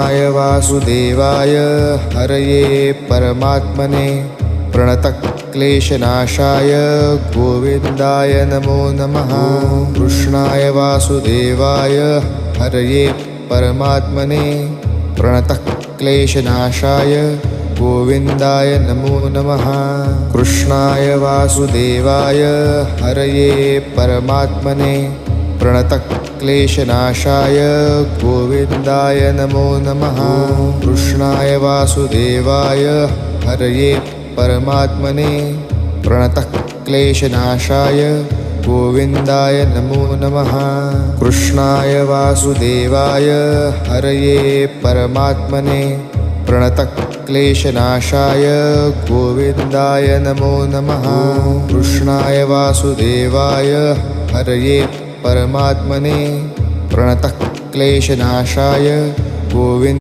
वासुदेवाय हरये परमात्मने प्रणतक्लेशनाशाय गोविन्दाय नमो नमः। कृष्णाय वासुदेवाय हरये परमात्मने प्रणतक्लेशनाशाय गोविन्दाय नमो नमः। कृष्णाय वासुदेवाय हरये परमात्मने प्रणतक्लेशनाशाय गोविन्दाय नमो नमः। कृष्णाय वासुदेवाय हरये परमात्मने प्रणतक्लेशनाशाय गोविन्दाय नमो नमः। कृष्णाय वासुदेवाय हरये परमात्मने प्रणतक्लेशनाशाय गोविन्दाय नमो नमः। कृष्णाय वासुदेवाय हरये परमात्मने प्रणतक्लेशनाशाय गोविन्द